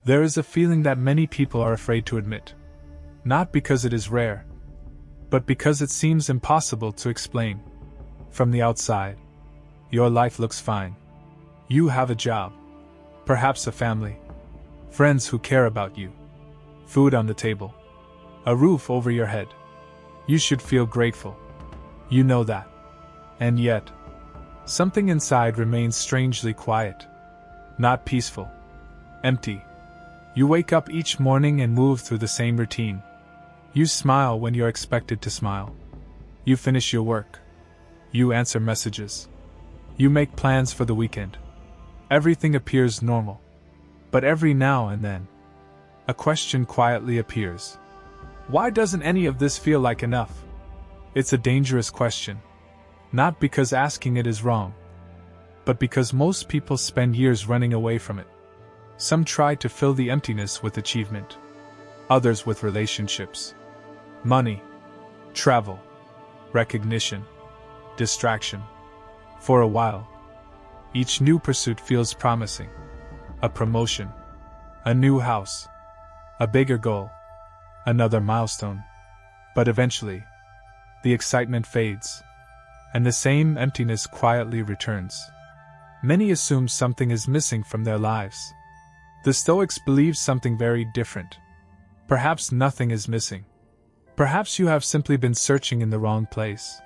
There is a feeling that many people are afraid to admit. Not because it is rare, but because it seems impossible to explain. From the outside, your life looks fine. You have a job, perhaps a family, friends who care about you, food on the table, a roof over your head. You should feel grateful. You know that. And yet, something inside remains strangely quiet. Not peaceful. Empty. You wake up each morning and move through the same routine. You smile when you're expected to smile. You finish your work. You answer messages. You make plans for the weekend. Everything appears normal. But every now and then, a question quietly appears. Why doesn't any of this feel like enough? It's a dangerous question. Not because asking it is wrong, but because most people spend years running away from it. Some try to fill the emptiness with achievement. Others with relationships, money, travel, recognition, distraction. For a while, each new pursuit feels promising. A promotion, a new house, a bigger goal, another milestone. But eventually, the excitement fades, and the same emptiness quietly returns. Many assume something is missing from their lives. The Stoics believe something very different. Perhaps nothing is missing. Perhaps you have simply been searching in the wrong place.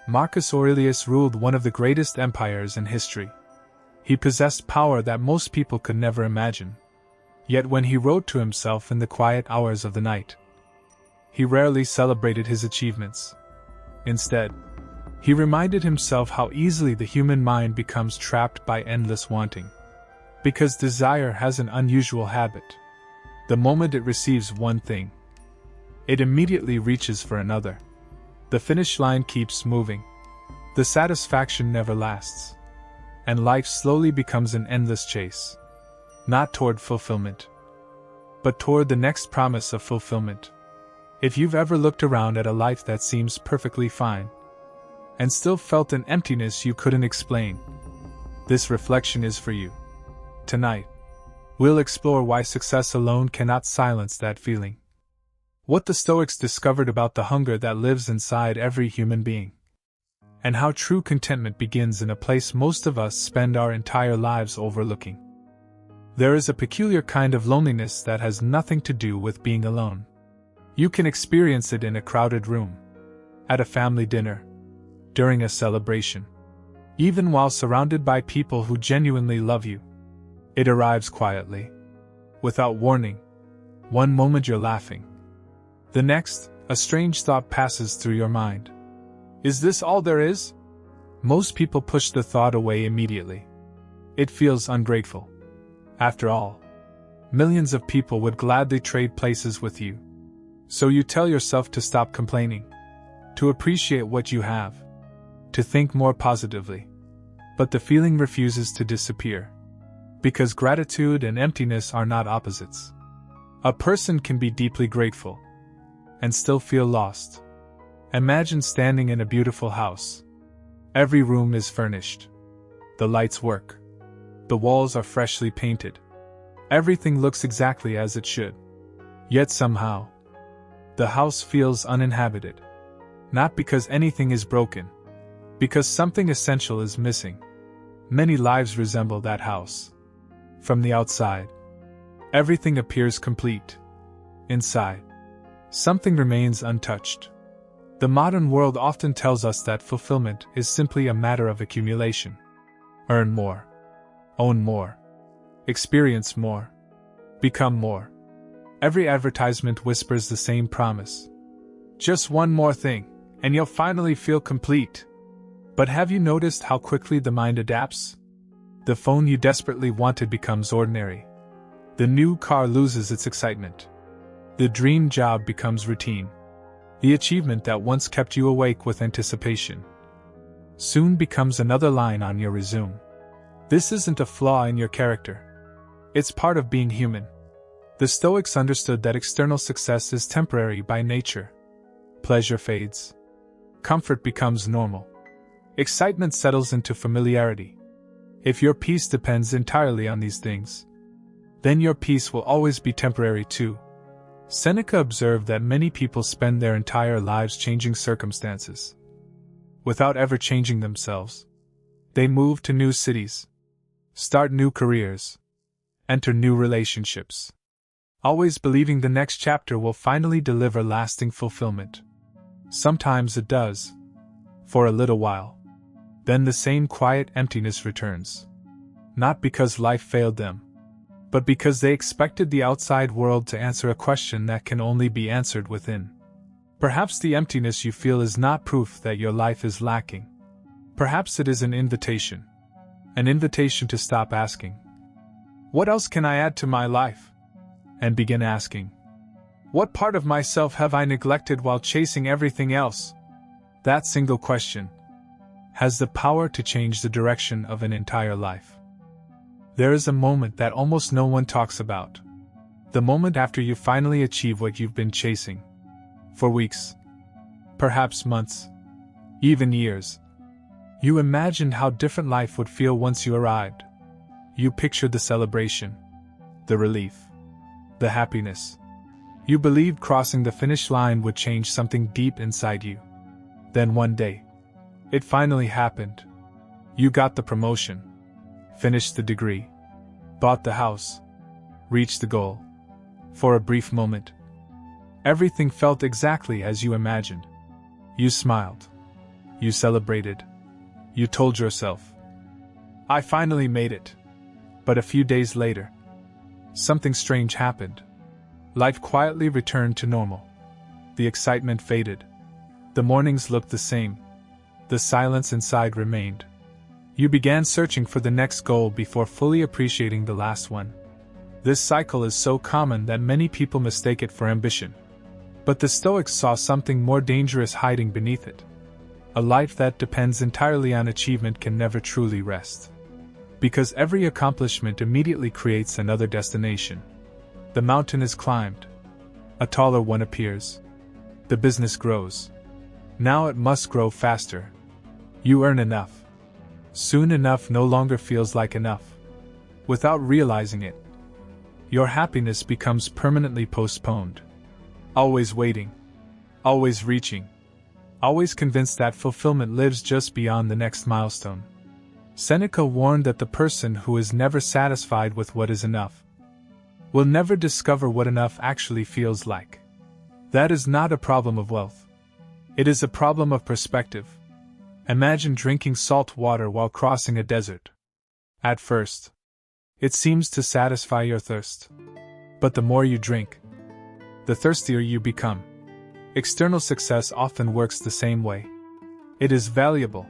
Marcus Aurelius ruled one of the greatest empires in history. He possessed power that most people could never imagine. Yet when he wrote to himself in the quiet hours of the night, he rarely celebrated his achievements. Instead, he reminded himself how easily the human mind becomes trapped by endless wanting. Because desire has an unusual habit. The moment it receives one thing, it immediately reaches for another. The finish line keeps moving. The satisfaction never lasts. And life slowly becomes an endless chase. Not toward fulfillment, but toward the next promise of fulfillment. If you've ever looked around at a life that seems perfectly fine, and still felt an emptiness you couldn't explain, this reflection is for you. Tonight, we'll explore why success alone cannot silence that feeling. What the Stoics discovered about the hunger that lives inside every human being. And how true contentment begins in a place most of us spend our entire lives overlooking. There is a peculiar kind of loneliness that has nothing to do with being alone. You can experience it in a crowded room, at a family dinner, during a celebration, even while surrounded by people who genuinely love you. It arrives quietly, without warning. One moment you're laughing. The next, a strange thought passes through your mind. Is this all there is? Most people push the thought away immediately. It feels ungrateful. After all, millions of people would gladly trade places with you. So you tell yourself to stop complaining, to appreciate what you have, to think more positively. But the feeling refuses to disappear. Because gratitude and emptiness are not opposites. A person can be deeply grateful and still feel lost. Imagine standing in a beautiful house. Every room is furnished. The lights work. The walls are freshly painted. Everything looks exactly as it should. Yet somehow, the house feels uninhabited. Not because anything is broken, because something essential is missing. Many lives resemble that house. From the outside, everything appears complete. Inside, something remains untouched. The modern world often tells us that fulfillment is simply a matter of accumulation. Earn more. Own more. Experience more. Become more. Every advertisement whispers the same promise. Just one more thing, and you'll finally feel complete. But have you noticed how quickly the mind adapts? The phone you desperately wanted becomes ordinary. The new car loses its excitement. The dream job becomes routine. The achievement that once kept you awake with anticipation soon becomes another line on your resume. This isn't a flaw in your character. It's part of being human. The Stoics understood that external success is temporary by nature. Pleasure fades. Comfort becomes normal. Excitement settles into familiarity. If your peace depends entirely on these things, then your peace will always be temporary too. Seneca observed that many people spend their entire lives changing circumstances without ever changing themselves. They move to new cities, start new careers, enter new relationships, always believing the next chapter will finally deliver lasting fulfillment. Sometimes it does, for a little while. Then the same quiet emptiness returns. Not because life failed them, but because they expected the outside world to answer a question that can only be answered within. Perhaps the emptiness you feel is not proof that your life is lacking. Perhaps it is an invitation to stop asking, "What else can I add to my life?" and begin asking, "What part of myself have I neglected while chasing everything else?" That single question has the power to change the direction of an entire life. There is a moment that almost no one talks about. The moment after you finally achieve what you've been chasing. For weeks, perhaps months, even years. You imagined how different life would feel once you arrived. You pictured the celebration, the relief, the happiness. You believed crossing the finish line would change something deep inside you. Then one day, it finally happened. You got the promotion, finished the degree, bought the house, reached the goal. For a brief moment, everything felt exactly as you imagined. You smiled. You celebrated. You told yourself, "I finally made it." But a few days later, something strange happened. Life quietly returned to normal. The excitement faded. The mornings looked the same. The silence inside remained. You began searching for the next goal before fully appreciating the last one. This cycle is so common that many people mistake it for ambition. But the Stoics saw something more dangerous hiding beneath it. A life that depends entirely on achievement can never truly rest. Because every accomplishment immediately creates another destination. The mountain is climbed. A taller one appears. The business grows. Now it must grow faster. You earn enough. Soon enough no longer feels like enough. Without realizing it, your happiness becomes permanently postponed. Always waiting. Always reaching. Always convinced that fulfillment lives just beyond the next milestone. Seneca warned that the person who is never satisfied with what is enough will never discover what enough actually feels like. That is not a problem of wealth. It is a problem of perspective. Imagine drinking salt water while crossing a desert. At first, it seems to satisfy your thirst. But the more you drink, the thirstier you become. External success often works the same way. It is valuable.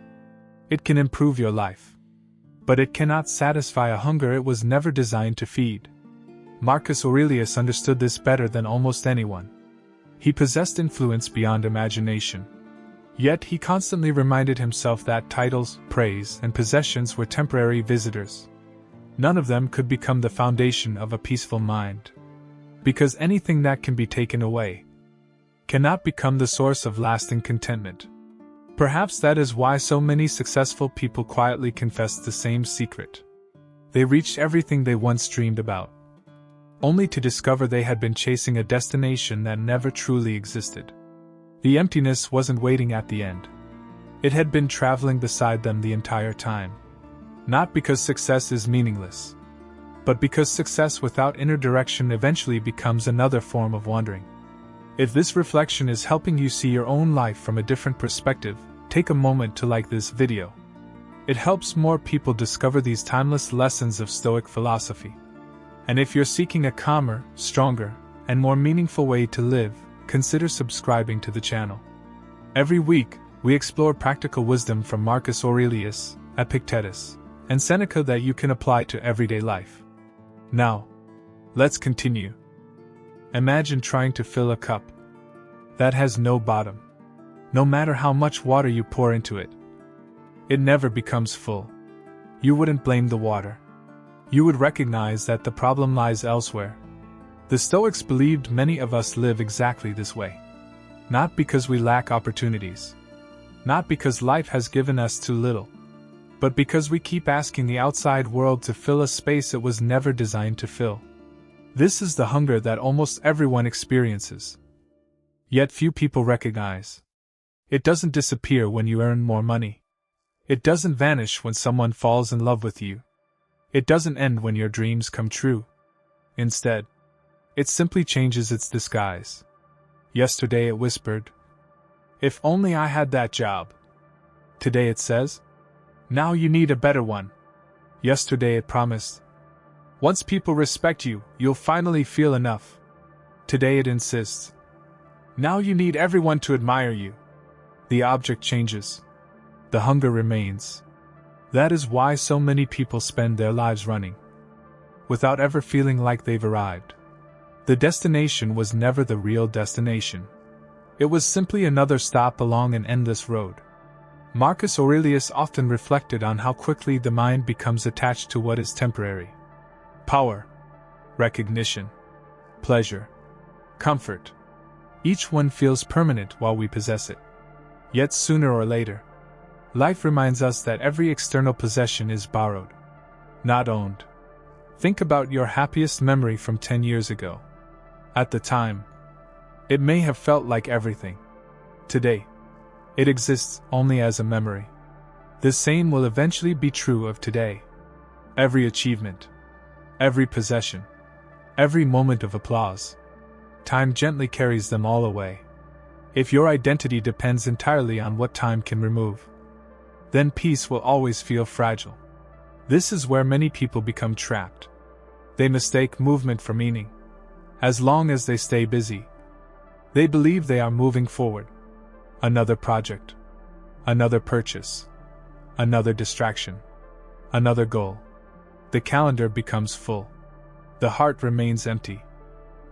It can improve your life. But it cannot satisfy a hunger it was never designed to feed. Marcus Aurelius understood this better than almost anyone. He possessed influence beyond imagination. Yet he constantly reminded himself that titles, praise, and possessions were temporary visitors. None of them could become the foundation of a peaceful mind. Because anything that can be taken away cannot become the source of lasting contentment. Perhaps that is why so many successful people quietly confessed the same secret. They reached everything they once dreamed about, only to discover they had been chasing a destination that never truly existed. The emptiness wasn't waiting at the end. It had been traveling beside them the entire time. Not because success is meaningless, but because success without inner direction eventually becomes another form of wandering. If this reflection is helping you see your own life from a different perspective, take a moment to like this video. It helps more people discover these timeless lessons of Stoic philosophy. And if you're seeking a calmer, stronger, and more meaningful way to live, consider subscribing to the channel. Every week, we explore practical wisdom from Marcus Aurelius, Epictetus, and Seneca that you can apply to everyday life. Now, let's continue. Imagine trying to fill a cup that has no bottom. No matter how much water you pour into it, it never becomes full. You wouldn't blame the water. You would recognize that the problem lies elsewhere. The Stoics believed many of us live exactly this way. Not because we lack opportunities. Not because life has given us too little. But because we keep asking the outside world to fill a space it was never designed to fill. This is the hunger that almost everyone experiences. Yet few people recognize. It doesn't disappear when you earn more money. It doesn't vanish when someone falls in love with you. It doesn't end when your dreams come true. Instead, it simply changes its disguise. Yesterday it whispered, "If only I had that job." Today it says, "Now you need a better one." Yesterday it promised, "Once people respect you, you'll finally feel enough." Today it insists, "Now you need everyone to admire you." The object changes. The hunger remains. That is why so many people spend their lives running, without ever feeling like they've arrived. The destination was never the real destination. It was simply another stop along an endless road. Marcus Aurelius often reflected on how quickly the mind becomes attached to what is temporary. Power, recognition, pleasure, comfort. Each one feels permanent while we possess it. Yet sooner or later, life reminds us that every external possession is borrowed, not owned. Think about your happiest memory from 10 years ago. At the time, it may have felt like everything. Today, it exists only as a memory. The same will eventually be true of today. Every achievement, every possession, every moment of applause, time gently carries them all away. If your identity depends entirely on what time can remove, then peace will always feel fragile. This is where many people become trapped. They mistake movement for meaning. As long as they stay busy, they believe they are moving forward. Another project, another purchase, another distraction, another goal. The calendar becomes full. The heart remains empty.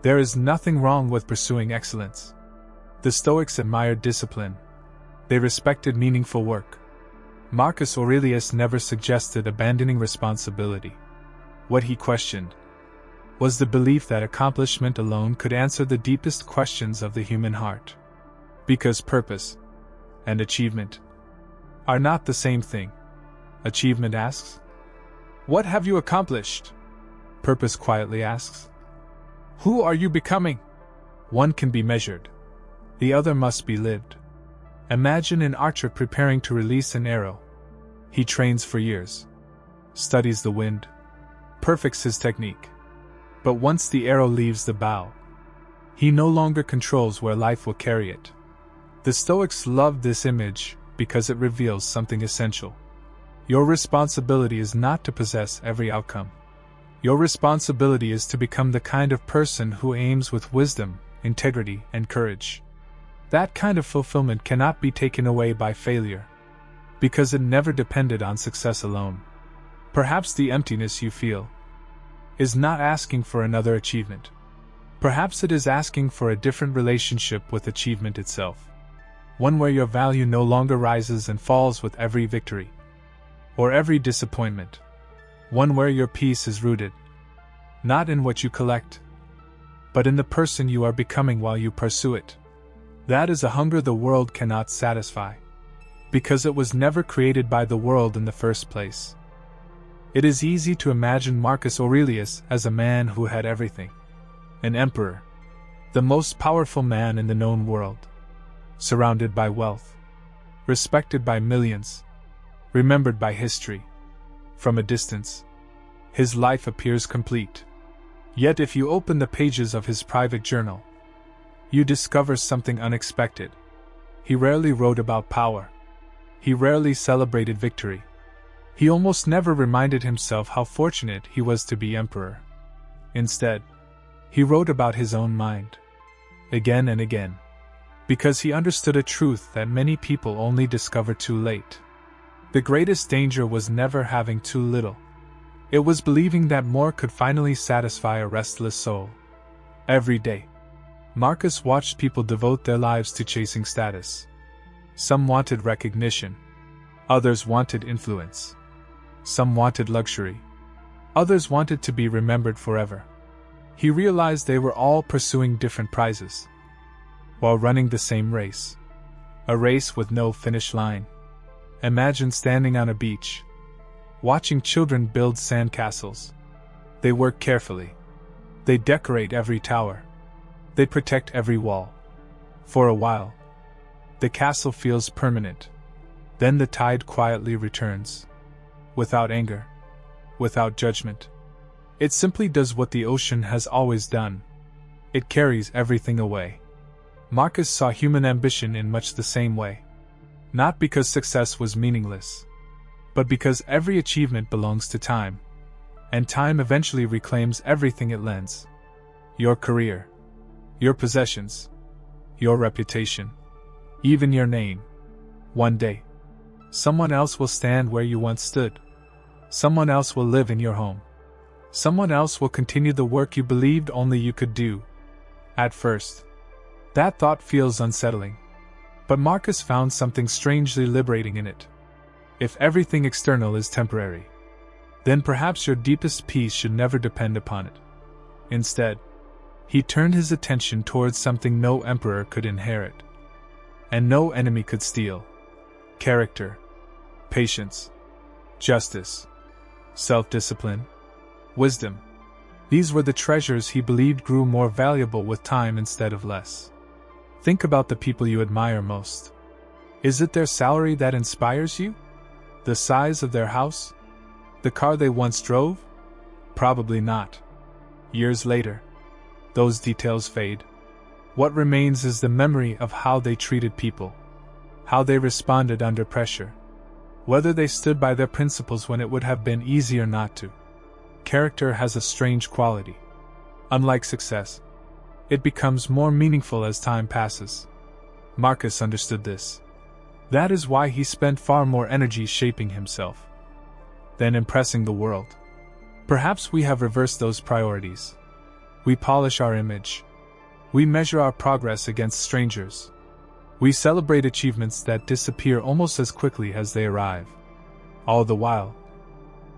There is nothing wrong with pursuing excellence. The Stoics admired discipline. They respected meaningful work. Marcus Aurelius never suggested abandoning responsibility. What he questioned was the belief that accomplishment alone could answer the deepest questions of the human heart. Because purpose and achievement are not the same thing. Achievement asks, "What have you accomplished?" Purpose quietly asks, "Who are you becoming?" One can be measured. The other must be lived. Imagine an archer preparing to release an arrow. He trains for years, studies the wind, perfects his technique. But once the arrow leaves the bow, he no longer controls where life will carry it. The Stoics loved this image because it reveals something essential. Your responsibility is not to possess every outcome. Your responsibility is to become the kind of person who aims with wisdom, integrity, and courage. That kind of fulfillment cannot be taken away by failure, because it never depended on success alone. Perhaps the emptiness you feel is not asking for another achievement. Perhaps it is asking for a different relationship with achievement itself. One where your value no longer rises and falls with every victory, or every disappointment. One where your peace is rooted, not in what you collect, but in the person you are becoming while you pursue it. That is a hunger the world cannot satisfy, because it was never created by the world in the first place. It is easy to imagine Marcus Aurelius as a man who had everything. An emperor, the most powerful man in the known world, surrounded by wealth, respected by millions, remembered by history. From a distance, his life appears complete. Yet if you open the pages of his private journal, you discover something unexpected. He rarely wrote about power. He rarely celebrated victory. He almost never reminded himself how fortunate he was to be emperor. Instead, he wrote about his own mind, again and again, because he understood a truth that many people only discover too late. The greatest danger was never having too little. It was believing that more could finally satisfy a restless soul. Every day, Marcus watched people devote their lives to chasing status. Some wanted recognition. Others wanted influence. Some wanted luxury. Others wanted to be remembered forever. He realized they were all pursuing different prizes, while running the same race. A race with no finish line. Imagine standing on a beach, watching children build sandcastles. They work carefully. They decorate every tower. They protect every wall. For a while, the castle feels permanent. Then the tide quietly returns. Without anger. Without judgment. It simply does what the ocean has always done. It carries everything away. Marcus saw human ambition in much the same way. Not because success was meaningless, but because every achievement belongs to time, and time eventually reclaims everything it lends. Your career, your possessions, your reputation, even your name. One day, someone else will stand where you once stood. Someone else will live in your home. Someone else will continue the work you believed only you could do. At first, that thought feels unsettling. But Marcus found something strangely liberating in it. If everything external is temporary, then perhaps your deepest peace should never depend upon it. Instead, he turned his attention towards something no emperor could inherit, and no enemy could steal: character, patience, justice, self-discipline, wisdom. These were the treasures he believed grew more valuable with time instead of less. Think about the people you admire most. Is it their salary that inspires you? The size of their house? The car they once drove? Probably not. Years later, those details fade. What remains is the memory of how they treated people, how they responded under pressure, whether they stood by their principles when it would have been easier not to. Character has a strange quality. Unlike success, it becomes more meaningful as time passes. Marcus understood this. That is why he spent far more energy shaping himself than impressing the world. Perhaps we have reversed those priorities. We polish our image. We measure our progress against strangers. We celebrate achievements that disappear almost as quickly as they arrive. All the while,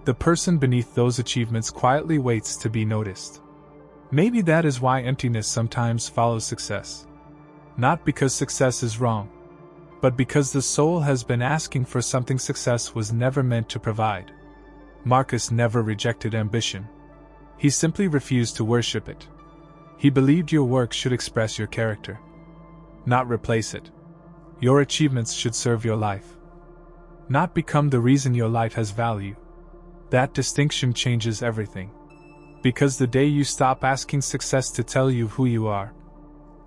the person beneath those achievements quietly waits to be noticed. Maybe that is why emptiness sometimes follows success. Not because success is wrong, but because the soul has been asking for something success was never meant to provide. Marcus never rejected ambition. He simply refused to worship it. He believed your work should express your character, not replace it. Your achievements should serve your life, not become the reason your life has value. That distinction changes everything. Because the day you stop asking success to tell you who you are,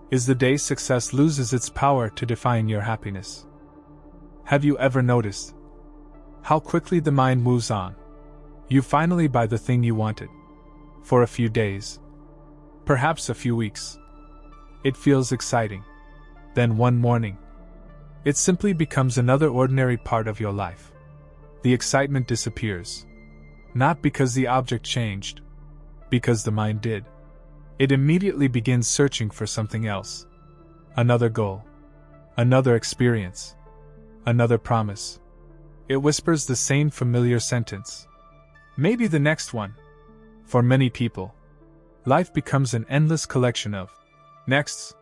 is the day success loses its power to define your happiness. Have you ever noticed how quickly the mind moves on? You finally buy the thing you wanted. For a few days, perhaps a few weeks, it feels exciting. Then one morning, it simply becomes another ordinary part of your life. The excitement disappears. Not because the object changed, because the mind did. It immediately begins searching for something else. Another goal. Another experience. Another promise. It whispers the same familiar sentence. Maybe the next one. For many people, life becomes an endless collection of nexts.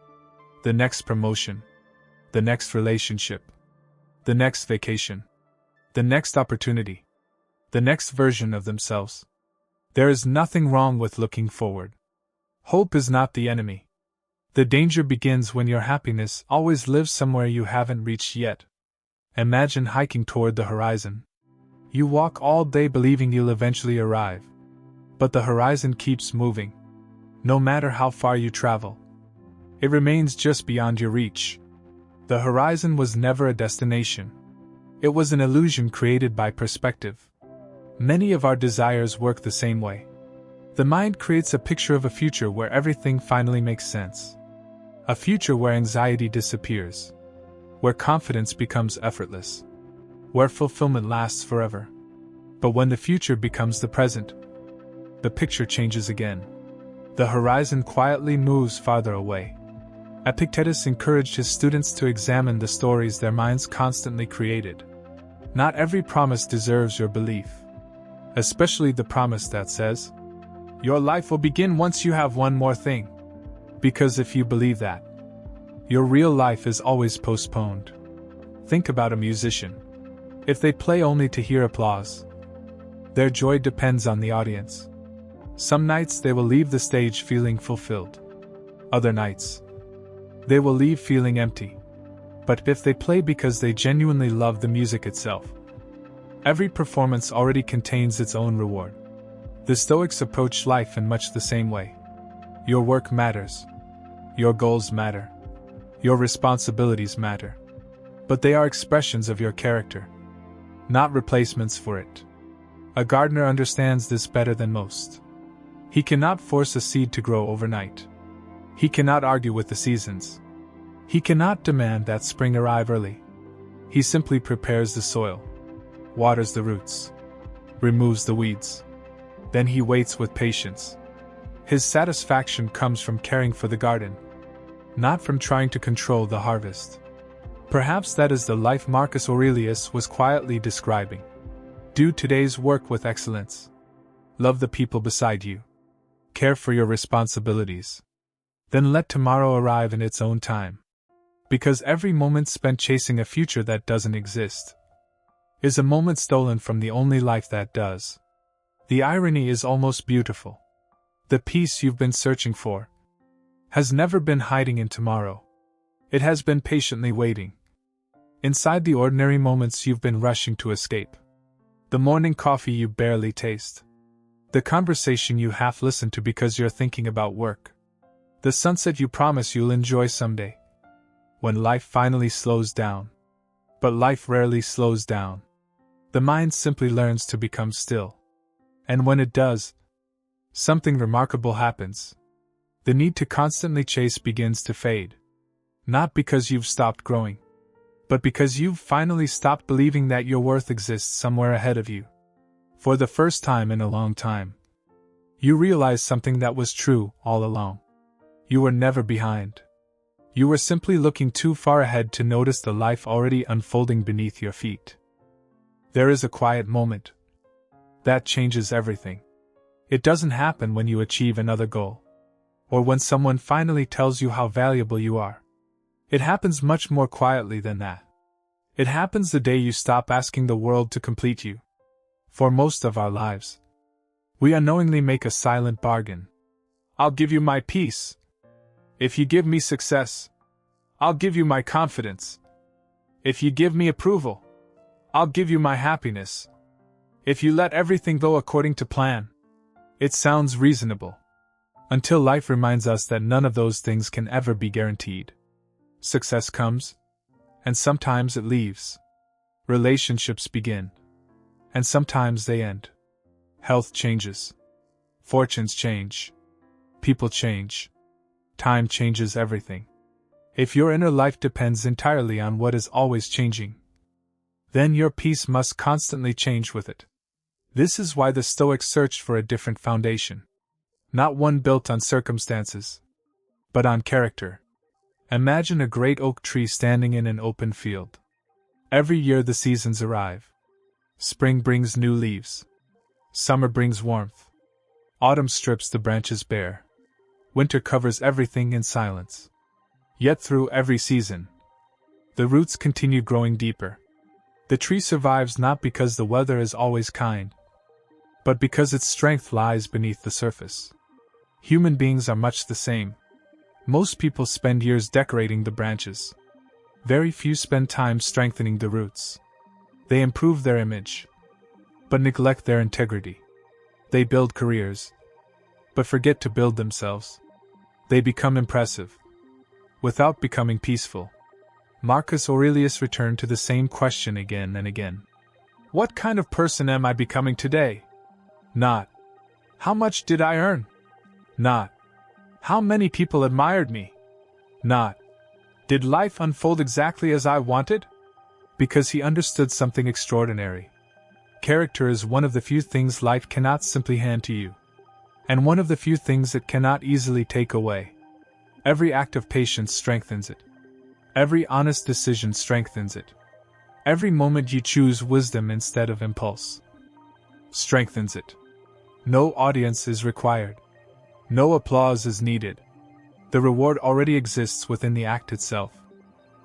The next promotion. The next relationship. The next vacation. The next opportunity. The next version of themselves. There is nothing wrong with looking forward. Hope is not the enemy. The danger begins when your happiness always lives somewhere you haven't reached yet. Imagine hiking toward the horizon. You walk all day believing you'll eventually arrive. But the horizon keeps moving. No matter how far you travel, it remains just beyond your reach. The horizon was never a destination. It was an illusion created by perspective. Many of our desires work the same way. The mind creates a picture of a future where everything finally makes sense. A future where anxiety disappears. Where confidence becomes effortless. Where fulfillment lasts forever. But when the future becomes the present, the picture changes again. The horizon quietly moves farther away. Epictetus encouraged his students to examine the stories their minds constantly created. Not every promise deserves your belief. Especially the promise that says, your life will begin once you have one more thing. Because if you believe that, your real life is always postponed. Think about a musician. If they play only to hear applause, their joy depends on the audience. Some nights they will leave the stage feeling fulfilled. Other nights, they will leave feeling empty. But if they play because they genuinely love the music itself, every performance already contains its own reward. The Stoics approach life in much the same way. Your work matters. Your goals matter. Your responsibilities matter. But they are expressions of your character, not replacements for it. A gardener understands this better than most. He cannot force a seed to grow overnight. He cannot argue with the seasons. He cannot demand that spring arrive early. He simply prepares the soil, waters the roots, removes the weeds. Then he waits with patience. His satisfaction comes from caring for the garden, not from trying to control the harvest. Perhaps that is the life Marcus Aurelius was quietly describing. Do today's work with excellence. Love the people beside you. Care for your responsibilities. Then let tomorrow arrive in its own time. Because every moment spent chasing a future that doesn't exist is a moment stolen from the only life that does. The irony is almost beautiful. The peace you've been searching for has never been hiding in tomorrow. It has been patiently waiting inside the ordinary moments you've been rushing to escape. The morning coffee you barely taste. The conversation you half listen to because you're thinking about work. The sunset you promise you'll enjoy someday. When life finally slows down. But life rarely slows down. The mind simply learns to become still. And when it does, something remarkable happens. The need to constantly chase begins to fade. Not because you've stopped growing, but because you've finally stopped believing that your worth exists somewhere ahead of you. For the first time in a long time, you realize something that was true all along. You were never behind. You were simply looking too far ahead to notice the life already unfolding beneath your feet. There is a quiet moment that changes everything. It doesn't happen when you achieve another goal, or when someone finally tells you how valuable you are. It happens much more quietly than that. It happens the day you stop asking the world to complete you. For most of our lives, we unknowingly make a silent bargain. I'll give you my peace. If you give me success, I'll give you my confidence. If you give me approval, I'll give you my happiness. If you let everything go according to plan. It sounds reasonable. Until life reminds us that none of those things can ever be guaranteed. Success comes, and sometimes it leaves. Relationships begin, and sometimes they end. Health changes. Fortunes change. People change. Time changes everything. If your inner life depends entirely on what is always changing, then your peace must constantly change with it. This is why the Stoics searched for a different foundation. Not one built on circumstances, but on character. Imagine a great oak tree standing in an open field. Every year the seasons arrive. Spring brings new leaves. Summer brings warmth. Autumn strips the branches bare. Winter covers everything in silence. Yet through every season, the roots continue growing deeper. The tree survives not because the weather is always kind, but because its strength lies beneath the surface. Human beings are much the same. Most people spend years decorating the branches. Very few spend time strengthening the roots. They improve their image, but neglect their integrity. They build careers, but forget to build themselves. They become impressive, without becoming peaceful. Marcus Aurelius returned to the same question again and again. What kind of person am I becoming today? Not, how much did I earn? Not, how many people admired me? Not, did life unfold exactly as I wanted? Because he understood something extraordinary. Character is one of the few things life cannot simply hand to you, and one of the few things it cannot easily take away. Every act of patience strengthens it. Every honest decision strengthens it. Every moment you choose wisdom instead of impulse strengthens it. No audience is required. No applause is needed. The reward already exists within the act itself.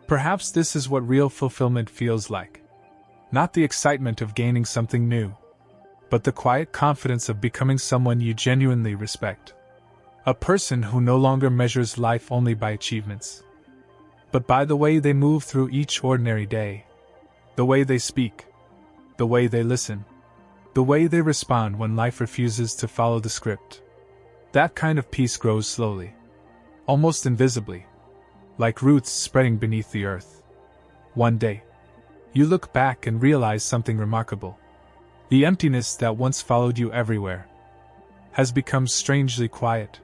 Perhaps this is what real fulfillment feels like. Not the excitement of gaining something new, but the quiet confidence of becoming someone you genuinely respect. A person who no longer measures life only by achievements, but by the way they move through each ordinary day, the way they speak, the way they listen, the way they respond when life refuses to follow the script. That kind of peace grows slowly, almost invisibly, like roots spreading beneath the earth. One day, you look back and realize something remarkable. The emptiness that once followed you everywhere has become strangely quiet,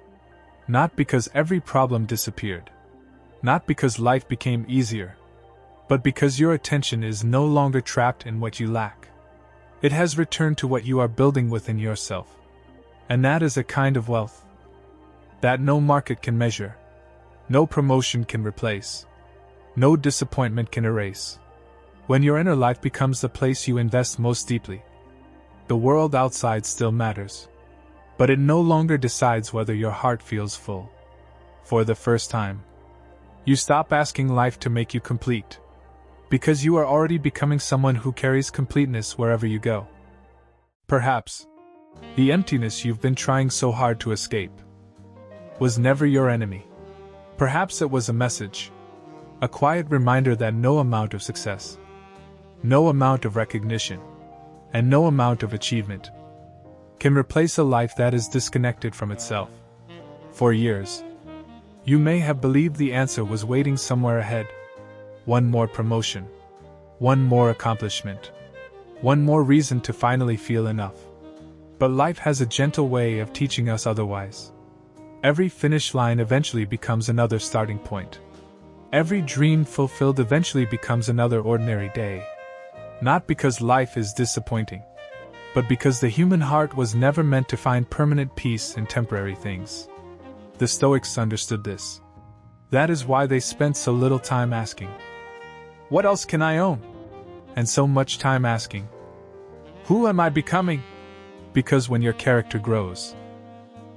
not because every problem disappeared, not because life became easier, but because your attention is no longer trapped in what you lack. It has returned to what you are building within yourself. And that is a kind of wealth that no market can measure, no promotion can replace, no disappointment can erase. When your inner life becomes the place you invest most deeply, the world outside still matters, but it no longer decides whether your heart feels full. For the first time, you stop asking life to make you complete, because you are already becoming someone who carries completeness wherever you go. Perhaps the emptiness you've been trying so hard to escape was never your enemy. Perhaps it was a message, a quiet reminder that no amount of success, no amount of recognition, and no amount of achievement can replace a life that is disconnected from itself. For years, you may have believed the answer was waiting somewhere ahead. One more promotion, one more accomplishment, one more reason to finally feel enough. But life has a gentle way of teaching us otherwise. Every finish line eventually becomes another starting point. Every dream fulfilled eventually becomes another ordinary day. Not because life is disappointing, but because the human heart was never meant to find permanent peace in temporary things. The Stoics understood this. That is why they spent so little time asking, "What else can I own?" and so much time asking, "Who am I becoming?" Because when your character grows,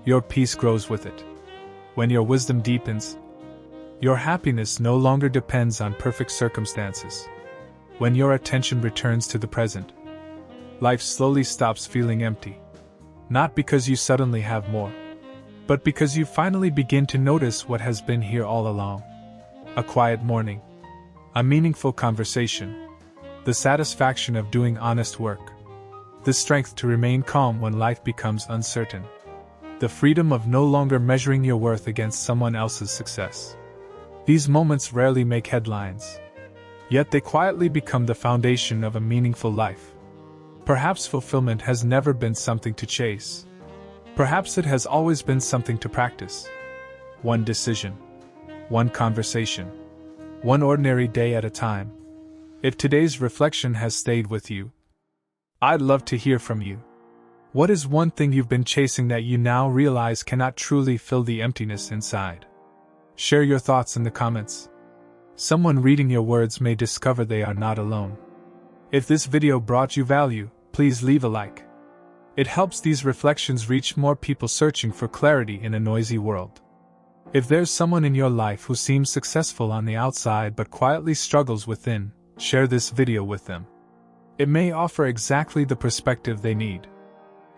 your peace grows with it. When your wisdom deepens, your happiness no longer depends on perfect circumstances. When your attention returns to the present, life slowly stops feeling empty. Not because you suddenly have more, but because you finally begin to notice what has been here all along. A quiet morning, a meaningful conversation, the satisfaction of doing honest work, the strength to remain calm when life becomes uncertain, the freedom of no longer measuring your worth against someone else's success. These moments rarely make headlines, yet they quietly become the foundation of a meaningful life. Perhaps fulfillment has never been something to chase. Perhaps it has always been something to practice. One decision, one conversation, one ordinary day at a time. If today's reflection has stayed with you, I'd love to hear from you. What is one thing you've been chasing that you now realize cannot truly fill the emptiness inside? Share your thoughts in the comments. Someone reading your words may discover they are not alone. If this video brought you value, please leave a like. It helps these reflections reach more people searching for clarity in a noisy world. If there's someone in your life who seems successful on the outside but quietly struggles within, share this video with them. It may offer exactly the perspective they need.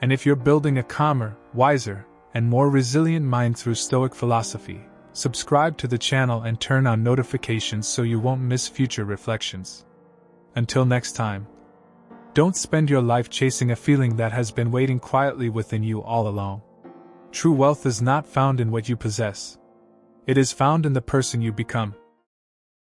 And if you're building a calmer, wiser, and more resilient mind through Stoic philosophy, subscribe to the channel and turn on notifications so you won't miss future reflections. Until next time, don't spend your life chasing a feeling that has been waiting quietly within you all along. True wealth is not found in what you possess. It is found in the person you become.